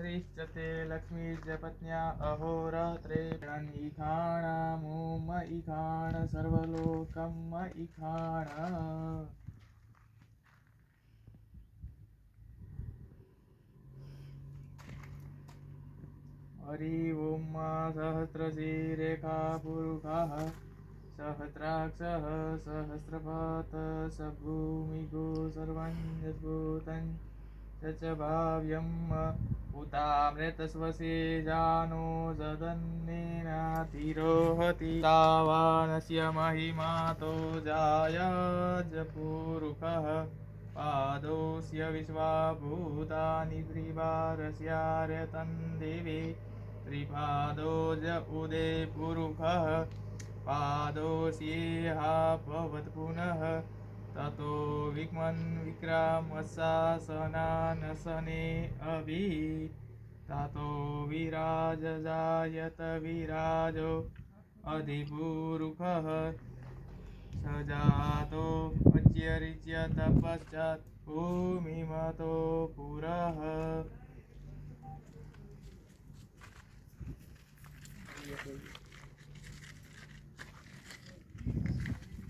श्रीश्च ते लक्ष्मीश्च पत्न्या अहोरात्रे ईखाणामुम ईखाण सर्वलोकम ईखाण। हरि ओम सहस्रशीरेखा पुरुषः सहस्राक्षः सहस्रपात सभूमिगो सर्वं यद्भूतं च भाव्यम् उतामृतस्वसे जानो जदन्नेन तिरोहति तावानस्य महिमातो जायाजपुरुषः पादोऽस्य विश्वाभूतानि त्रिवारस्यार्यतं देवे त्रिपादो ज उदे पुरुषः पादोऽस्येह भवत् ततो विक्मन् विक्रामशासनानशने अभि ततो विराजजायत विराजो अधिपुरुषः सजातो अच्यरिच्यत पश्चात् भूमिमतो पुरः।